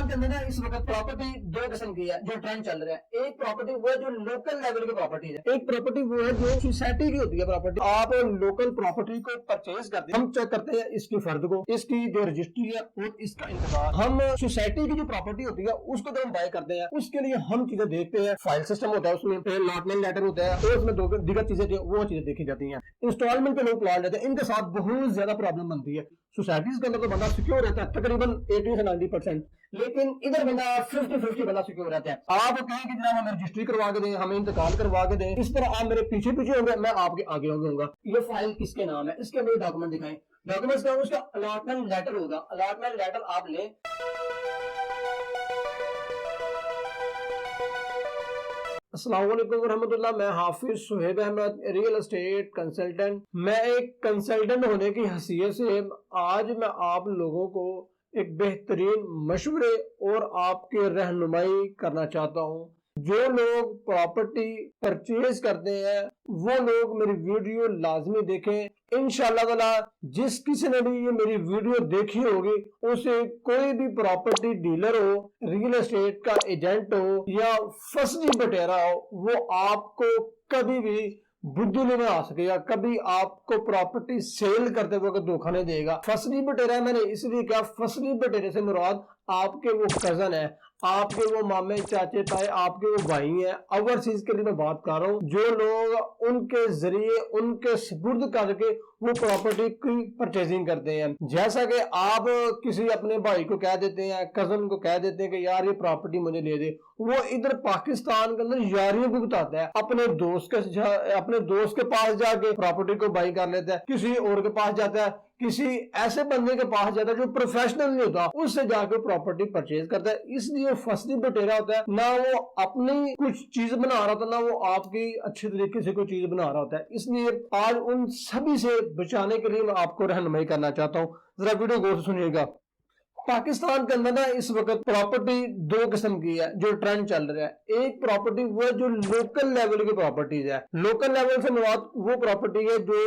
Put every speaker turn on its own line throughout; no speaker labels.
پاکستان کے اندر نا اس وقت پراپرٹی دو قسم کی ہے جو ٹرینڈ چل رہا ہے. ایک پراپرٹی وہ ہے جو لوکل لیول کی پراپرٹی ہے, ایک پراپرٹی وہ ہے جو سوسائٹی کی ہوتی ہے پراپرٹی. آپ لوکل پراپرٹی کو پرچیز کرتے ہیں, ہم چیک کرتے ہیں اس کی فرد کو, اس کی جو رجسٹری ہے اور اس کا انتقال. ہم سوسائٹی کی جو پراپرٹی ہوتی ہے اس کو جب ہم بائی کرتے ہیں اس کے لیے ہم چیزیں دیکھتے ہیں. فائل سسٹم ہوتا ہے, اس میں الاٹمنٹ لیٹر ہوتا ہے اور اس میں دیگر چیزیں جو وہ چیزیں دیکھی جاتی ہیں. انسٹالمنٹ پہ لوگ پلاٹ لیتے ہیں, ان کے ساتھ بہت زیادہ پرابلم بنتی ہے. سوسائٹیز کے اندر تو بندہ سیکیور رہتا ہے تقریباً 80 سے 90%, لیکن ادھر بندہ 50-50 بندہ سیکیور رہتا ہے. آپ کہیں کہ جناب ہمیں رجسٹری کروا کے دیں, ہمیں انتقال کروا کے دیں, اس طرح آپ میرے پیچھے ہوں گے, میں آپ کے آگے ہوں گا. یہ فائل کس کے نام ہے, اس کے اندر ڈاکومنٹ دکھائیں. ڈاکومنٹس کا اس کا الاٹمنٹ لیٹر ہوگا. الاٹمنٹ لیٹر آپ لیں. السلام علیکم ورحمۃ اللہ. میں Hafiz Suhaib Ahmed, real estate consultant. میں ایک کنسلٹنٹ ہونے کی حیثیت سے آج میں آپ لوگوں کو ایک بہترین مشورے اور آپ کی رہنمائی کرنا چاہتا ہوں. جو لوگ پراپرٹی پرچیز کرتے ہیں وہ لوگ میری ویڈیو لازمی دیکھیں. انشاءاللہ تعالی جس کسی نے بھی یہ میری ویڈیو دیکھی ہوگی اسے کوئی بھی پراپرٹی ڈیلر ہو, ریل اسٹیٹ کا ایجنٹ ہو یا فصلی بٹیرا ہو, وہ آپ کو کبھی بھی بدھو نہیں آ سکے گا, کبھی آپ کو پراپرٹی سیل کرتے وقت دھوکہ نہیں دے گا. فصلی بٹیرا میں نے اس لیے کہا, فصلی بٹیرے سے مراد آپ کے وہ کزن ہے, آپ کے وہ مامے چاچے تائے, آپ کے وہ بھائی ہیں. اوورسیز کے لیے میں بات کر رہا ہوں, جو لوگ ان کے ذریعے ان کے سپرد کر کے وہ پراپرٹی کی پرچیزنگ کرتے ہیں. جیسا کہ آپ کسی اپنے بھائی کو کہہ دیتے ہیں, کزن کو کہہ دیتے ہیں کہ یار یہ پراپرٹی مجھے لے دے, وہ ادھر پاکستان کے اندر یاریوں کو بتاتا ہے, اپنے دوست کے پاس جا کے پراپرٹی کو بائی کر لیتا ہے, کسی اور کے پاس جاتا ہے, کسی ایسے بندے کے پاس جاتا ہے جو پروفیشنل نہیں ہوتا, اس سے جا کے پراپرٹی پرچیز کرتا ہے. اس لیے فصلی بٹیرا ہوتا ہے, نہ وہ اپنی کچھ چیز بنا رہا ہوتا, نہ وہ آپ کی اچھی طریقے سے کوئی چیز بنا رہا ہوتا ہے. اس لیے آج ان سبھی سے بچانے کے لیے میں آپ کو رہنمائی کرنا چاہتا ہوں. ذرا ویڈیو غور سے سنیے گا. پاکستان کے اندر نا اس وقت پراپرٹی دو قسم کی ہے جو ٹرینڈ چل رہا ہے. ایک پراپرٹی وہ ہے جو لوکل لیول کی پراپرٹیز ہے. لوکل لیول سے مراد وہ پراپرٹی ہے جو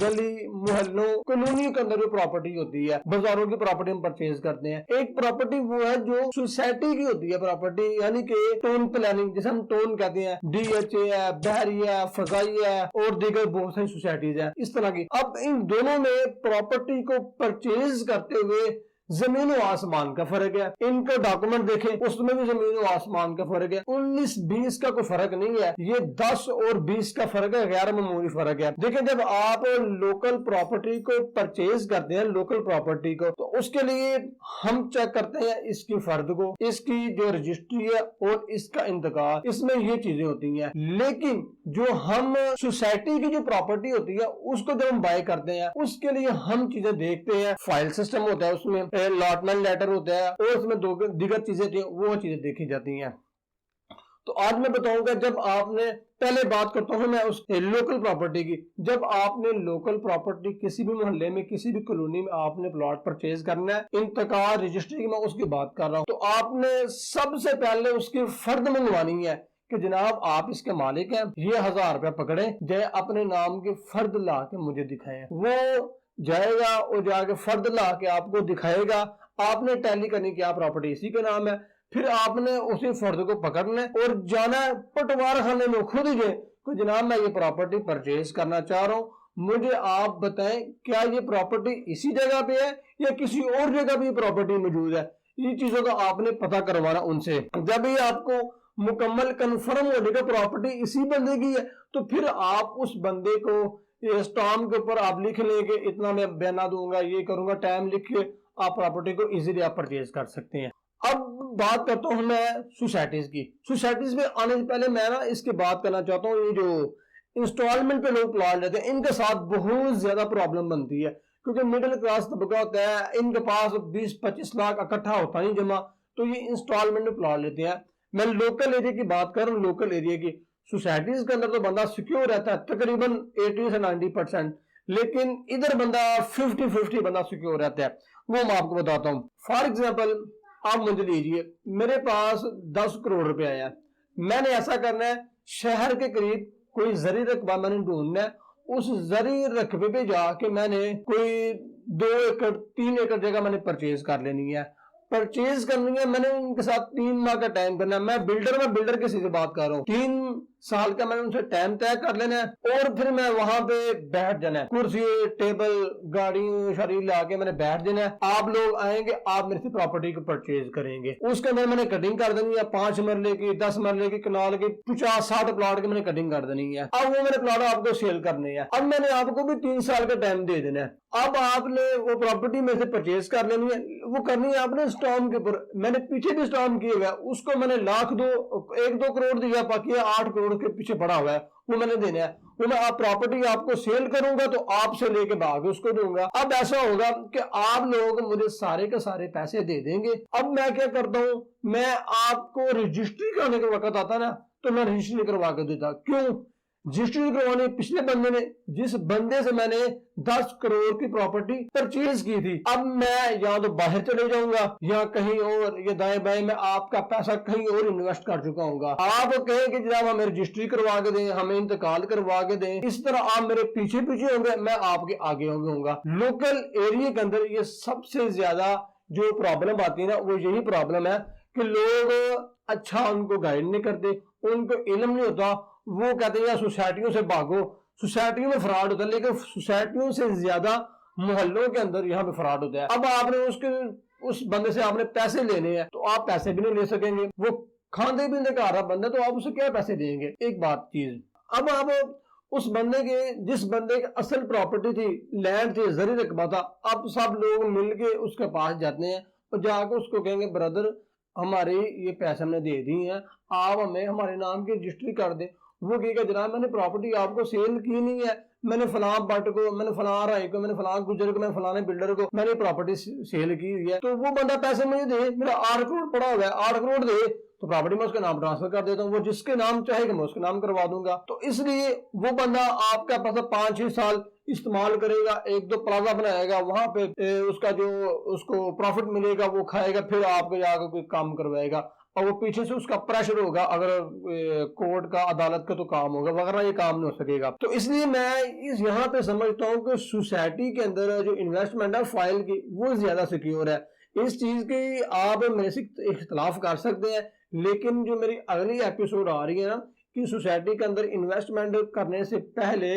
گلی محلوں کالونیوں کے اندر جو پراپرٹی ہوتی ہے, بازاروں کی پراپرٹی ہم پرچیز کرتے ہیں. ایک پراپرٹی وہ ہے جو سوسائٹی کی ہوتی ہے پراپرٹی, یعنی کہ ٹون پلاننگ جسے ہم ٹون کہتے ہیں, ڈی ایچ اے ہے, بحری ہے, فضائی ہے اور دیگر بہت ساری سوسائٹیز ہیں اس طرح کی. اب ان دونوں میں پراپرٹی کو پرچیز کرتے ہوئے زمین و آسمان کا فرق ہے. ان کو ڈاکومنٹ دیکھیں, اس میں بھی زمین و آسمان کا فرق ہے. 19-20 کا کوئی فرق نہیں ہے, یہ 10 اور 20 کا فرق ہے, غیر معمولی فرق ہے. دیکھیں جب آپ لوکل پراپرٹی کو پرچیز کرتے ہیں, لوکل پراپرٹی کو, تو اس کے لیے ہم چیک کرتے ہیں اس کی فرد کو, اس کی جو رجسٹری ہے اور اس کا انتقال. اس میں یہ چیزیں ہوتی ہیں. لیکن جو ہم سوسائٹی کی جو پراپرٹی ہوتی ہے اس کو جب ہم بائی کرتے ہیں اس کے لیے ہم چیزیں دیکھتے ہیں. فائل سسٹم ہوتا ہے, اس میں الاٹمنٹ لیٹر ہوتا ہے اور اس میں دیگر چیزیں وہ چیزیں دیکھی جاتی ہیں. تو آج میں بتاؤں گا, جب آپ نے پہلے بات کرتا ہوں میں اس لوکل پراپرٹی کی, جب آپ نے لوکل پراپرٹی کسی بھی محلے میں کسی بھی کالونی میں آپ نے پلاٹ پرچیز کرنا ہے, انتقال رجسٹری کی میں اس کی بات کر رہا ہوں, تو آپ نے سب سے پہلے اس کی فرد منگوانی ہے کہ جناب آپ اس کے مالک ہیں, یہ 1000 روپے پکڑیں, جائے اپنے نام کی فرد لا کے مجھے دکھائیں. وہ جائے گا اور جا کے فرد لا کے آپ کو دکھائے گا. آپ نے ٹیلی کرنی کیا پراپرٹی اسی کے نام ہے. پھر آپ نے اسی فرد کو پکڑنا اور جانا پٹوار خانے میں خود ہی کہ جناب میں یہ پراپرٹی پرچیز کرنا چاہ رہا ہوں, مجھے آپ بتائیں کیا یہ پراپرٹی اسی جگہ پہ ہے یا کسی اور جگہ بھی پراپرٹی موجود ہے. یہ چیزوں کا آپ نے پتہ کروانا ان سے. جب یہ آپ کو مکمل کنفرم ہو جائے گا پراپرٹی اسی بندے کی ہے, تو پھر آپ اس بندے کو اسٹامپ کے اوپر آپ لکھ لیں کہ اتنا میں بیانہ دوں گا, یہ کروں گا, ٹائم لکھ کے آپ پراپرٹی کو ایزیلی آپ پرچیز کر سکتے ہیں. اب بات کرتا ہوں میں سوسائٹیز کی. سوسائٹیز میں آنے سے پہلے میں نا اس کی بات کرنا چاہتا ہوں, یہ جو انسٹالمنٹ پہ لوگ پلاٹ لیتے ہیں ان کے ساتھ بہت زیادہ پرابلم بنتی ہے, کیونکہ مڈل کلاس طبقہ ہوتا ہے, ان کے پاس 20-25 لاکھ اکٹھا ہوتا نہیں جمع, تو یہ انسٹالمنٹ میں پلاٹ لیتے ہیں. میں لوکل ایریا کی بات کر رہا ہوں, لوکل ایریا کی. سوسائٹیز کے اندر تو بندہ سیکیور رہتا ہے تقریباً 80 سے 90%, لیکن ادھر بندہ 50-50 بندہ سیکیور رہتا ہے. وہ میں آپ کو بتاتا ہوں. فار ایگزامپل آپ مجھے لیجئے, میرے پاس 10 کروڑ روپے آیا, میں نے ایسا کرنا ہے شہر کے قریب کوئی زرعی رقبہ میں نے ڈھونڈنا ہے, اس زرعی رقبے پہ جا کے میں نے کوئی 2 ایکڑ 3 ایکڑ جگہ میں نے پرچیز کر لینی ہے. परचेज करनी है, मैंने उनके साथ 3 माह का टाइम करना है। मैं बिल्डर किसी से बात कर रहा हूँ, 3 साल का मैंने उनसे टाइम तय कर लेना है और फिर मैं वहां पे बैठ जाना है, कुर्सी टेबल गाड़ी शाड़ी ला के मैंने बैठ जाना है। आप लोग आएंगे, आप मेरे से प्रॉपर्टी को परचेज करेंगे, उसके अंदर मैंने कटिंग कर देनी है, 5 मरले की, 10 मरले की, कनाल की, 50-60 प्लॉट की मैंने कटिंग कर देनी है। अब वो मेरे प्लॉट आपको सेल करने हैं, अब मैंने आपको भी 3 साल का टाइम दे देना है। अब आपने वो प्रॉपर्टी में से परचेज कर लेनी है, वो करनी है आपने स्टॉम के ऊपर। मैंने पीछे भी स्टॉम किए हुआ है, उसको मैंने 1-2 करोड़ दिया, बाकी 8 करोड़ के पीछे पड़ा हुआ है, वो मैंने देना है। वो मैं आप प्रॉपर्टी आपको सेल करूंगा तो आपसे लेके भाग उसको दूंगा। अब ऐसा होगा कि आप लोग मुझे सारे के सारे पैसे दे देंगे। अब मैं क्या करता हूं, मैं आपको रजिस्ट्री कराने का वक्त आता ना तो मैं रजिस्ट्री करवा के देता। क्यों रजिस्ट्री करवाने? पिछले बंदे ने, जिस बंदे से मैंने 10 करोड़ की प्रॉपर्टी परचेज की थी, अब मैं या तो बाहर चले जाऊंगा या कहीं और, ये दाएं बाएं में आपका पैसा कहीं और इन्वेस्ट कर चुका हूँ। आप कहें कि जनाब हमें रजिस्ट्री करवा के दें, हमें इंतकाल करवा के दें, इस तरह आप मेरे पीछे पीछे होंगे, मैं आपके आगे होंगे। लोकल एरिया के अंदर ये सबसे ज्यादा जो प्रॉब्लम आती है ना, वो यही प्रॉब्लम है कि लोग अच्छा उनको गाइड नहीं करते, उनको इल्म नहीं होता। वो कहते हैं सोसाइटियों से भागो, सोसाइटियों में फ्रॉड होता है, लेकिन सोसाइटियों से ज्यादा मोहल्लों के अंदर यहाँ पे फ्रॉड होता है। अब आपने उस बंदे से आपने पैसे लेने हैं तो आप पैसे भी नहीं ले सकेंगे, वो खाने पीने का आ रहा बंदा, तो आप उसे क्या पैसे देंगे? एक बात चीज। अब आप उस बंदे के, जिस बंदे की असल प्रॉपर्टी थी, लैंड थी, जरी रकबा था, अब सब लोग मिलके उसके पास जाते हैं और जाकर उसको कहेंगे ब्रदर हमारे ये पैसे हमने दे दी हैं, आप हमें हमारे नाम की रजिस्ट्री कर दें। वो कहेगा जनाब मैंने प्रॉपर्टी आपको सेल की नहीं है, मैंने फलां बट को, मैंने फलां राय को, मैंने फलां गुजर को, मैंने फलाने बिल्डर को मैंने प्रॉपर्टी सेल की हुई है। तो वो बंदा पैसे मुझे दे, मेरा 8 करोड़ पड़ा हुआ है, 8 करोड़ दे तो प्रॉपर्टी मैं उसके नाम ट्रांसफर कर देता हूँ, वो जिसके नाम चाहेगा मैं उसके नाम करवा दूंगा। तो इसलिए वो बंदा आपका पैसा 5-6 साल इस्तेमाल करेगा, 1-2 प्लाजा बनाएगा, वहां पे उसका जो उसको प्रॉफिट मिलेगा वो खाएगा, फिर आपको जाकर कोई काम करवाएगा और वो पीछे से उसका प्रेशर होगा, अगर कोर्ट का अदालत का तो काम होगा, वगैरह ये काम नहीं हो सकेगा। तो इसलिए मैं इस यहाँ पे समझता हूँ कि सोसाइटी के अंदर जो इन्वेस्टमेंट है फाइल की, वो ज्यादा सिक्योर है। इस चीज की आप मेरे से इख्तलाफ कर सकते हैं, लेकिन जो मेरी अगली एपिसोड आ रही है ना कि सोसाइटी के अंदर इन्वेस्टमेंट करने से पहले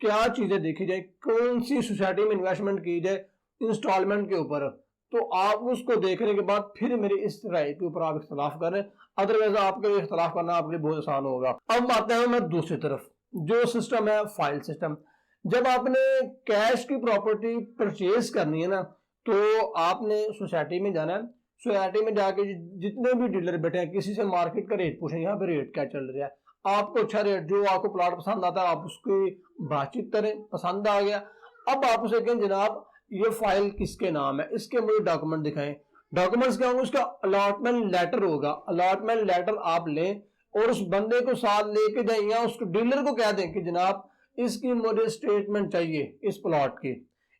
क्या चीजें देखी जाए, कौन सी सोसाइटी में इन्वेस्टमेंट की जाए इंस्टॉलमेंट के ऊपर, तो आप उसको देखने के बाद फिर मेरी इस राय के ऊपर आप इख्तलाफ करें, अदरवाइज आपके लिए इख्तलाफ करना आपके लिए बहुत आसान होगा। अब आते हैं मैं दूसरी तरफ, जो सिस्टम है फाइल सिस्टम। जब आपने कैश की प्रॉपर्टी परचेज करनी है ना तो आपने सोसाइटी में जाना है, सोसाइटी में जाके जितने भी डीलर बैठे हैं किसी से मार्केट का रेट पूछें, यहाँ पे रेट क्या चल रहा है, आपको अच्छा रेट, जो आपको प्लॉट पसंद आता है आप उसकी बातचीत करें, पसंद आ गया, अब आप उसे कहें जनाब ये फाइल किसके नाम है, इसके मुझे डॉक्यूमेंट दिखाएं। डॉक्यूमेंट्स क्या होंगे? उसका अलॉटमेंट लेटर होगा, अलॉटमेंट लेटर आप लें और उस बंदे को साथ लेके जाएं या उस डीलर को कह दें कि जनाब इसकी मुझे स्टेटमेंट चाहिए, इस प्लॉट की,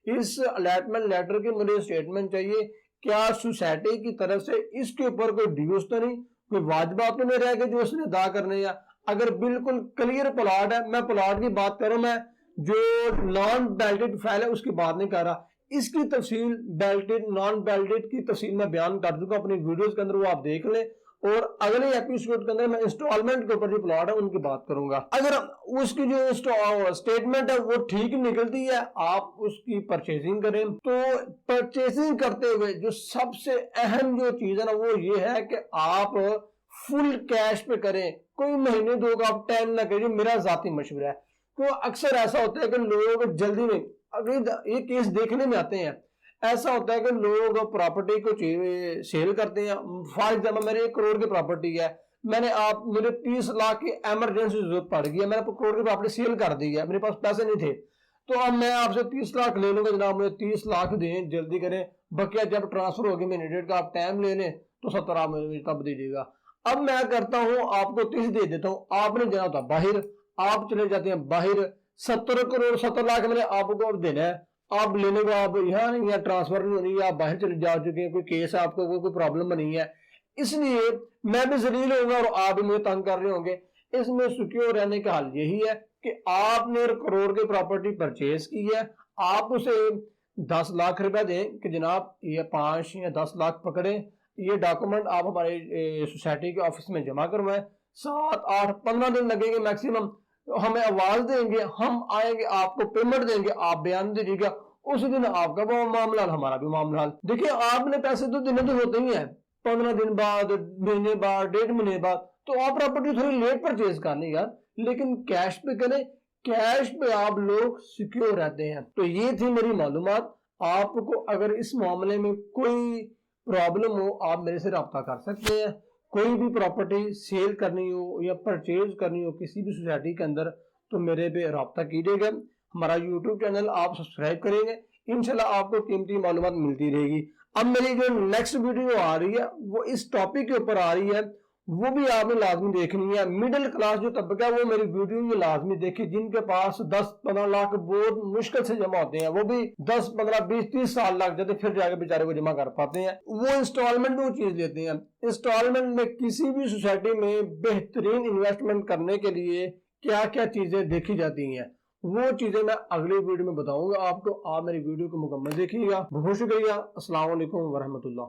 इस अलॉटमेंट लेटर की मुझे स्टेटमेंट चाहिए। क्या सोसाइटी की तरफ से इसके ऊपर कोई ड्यूज तो नहीं, कोई वाजिबात तो नहीं रह गए जो उसने अदा करने, या अगर बिल्कुल क्लियर प्लॉट है, मैं प्लॉट की बात करूं, मैं जो नॉन बेल्टेड फाइल है उसकी बात नहीं कर रहा, इसकी तफसील बेल्टेड नॉन बेल्टेड की तफसील मैं बयान कर दूंगा अपनी वीडियोस के अंदर, वो आप देख लें। और अगले एपिसोड के अंदर मैं इंस्टॉलमेंट के ऊपर जो प्लॉट है उनकी बात करूंगा। अगर उसकी जो स्टेटमेंट है वो ठीक निकलती है, आप उसकी परचेजिंग करें। तो परचेजिंग करते हुए जो सबसे अहम जो चीज है ना वो ये है कि आप फुल कैश पे करें, कोई महीने 2 का आप टाइम ना करिए, मेरा जाती मशवरा है। तो अक्सर ऐसा होता है कि लोग जल्दी में, अगर ये केस देखने में आते हैं, ऐसा होता है कि लोग प्रॉपर्टी को सेल करते हैं। फॉर एग्जाम्पल मेरे 1 करोड़ की प्रॉपर्टी है, मुझे 30 लाख की इमरजेंसी जरूरत पड़ गई है, मैंने 1 करोड़ की प्रॉपर्टी सेल कर दी है, मेरे पास पैसे नहीं थे, तो अब मैं आपसे 30 लाख ले लूंगा, जनाब मुझे 30 लाख दें, जल्दी करें, बकिया जब ट्रांसफर होगी महीने डेढ़ का आप टाइम ले लें तो 70 आप मुझे तब दीजिएगा। अब मैं करता हूं आपको 30 दे देता हूं, आपने जाना होता बाहर, आप चले जाते हैं बाहर, 70 करोड़ 70 लाख मैंने आपको अब देना है, आप लेने को आप यहाँ नहीं है, ट्रांसफर नहीं होनी, आप बाहर चले जा चुके हैं, कोई केस है आपको, कोई प्रॉब्लम नहीं है, इसलिए मैं भी जलील होऊंगा और आप भी मुझे तंग कर रहे होंगे। इसमें सिक्योर रहने का हल यही है कि आपने 1 करोड़ की प्रॉपर्टी परचेज की है, आप उसे 10 लाख रुपए दें कि जनाब ये 5 या 10 लाख पकड़े, ये डॉक्यूमेंट आप हमारे सोसाइटी के ऑफिस में जमा करवाएं। 7, 8, 15 दिन लगेंगे मैक्सिमम। हमें आवाज देंगे, हम आएंगे, आपको पेमेंट देंगे, आप बयान दीजिएगा, उसी दिन आपका वो मामला, हमारा भी मामला। देखिए आपने पैसे तो देने तो होते ही हैं, 15 दिन बाद, महीने बाद, 1.5 महीने बाद, तो आप प्रॉपर्टी थोड़ी लेट परचेज करनी यार, लेकिन कैश पे करें, कैश पे आप लोग सिक्योर रहते हैं। तो ये थी मेरी मालूमात। आपको अगर इस मामले में कोई प्रॉब्लम हो, आप मेरे से रब्ता कर सकते हैं। कोई भी प्रॉपर्टी सेल करनी हो या परचेज करनी हो किसी भी सोसाइटी के अंदर, तो मेरे पे रब्ता कीजिएगा। हमारा यूट्यूब चैनल आप सब्सक्राइब करेंगे, इंशाल्लाह आपको कीमती मालूमात मिलती रहेगी। अब मेरी जो नेक्स्ट वीडियो आ रही है वो इस टॉपिक के ऊपर आ रही है, वो भी आपने लाजमी देखनी है। मिडिल क्लास जो तबका है वो मेरी वीडियो ये लाजमी देखे, जिनके पास 10-15 लाख बहुत मुश्किल से जमा होते हैं, वो भी 10, 15, 20, 30 साल लग जाते, फिर जाके बेचारे को जमा कर पाते हैं। वो इंस्टॉलमेंट में वो चीज लेते हैं। इंस्टॉलमेंट में किसी भी सोसाइटी में बेहतरीन इन्वेस्टमेंट करने के लिए क्या क्या चीजें देखी जाती हैं, वो चीजें मैं अगली वीडियो में बताऊंगा आपको। आप मेरी वीडियो को मुकम्मल देखिएगा। बहुत शुक्रिया। अस्सलाम वालेकुम वरहमतुल्लाह।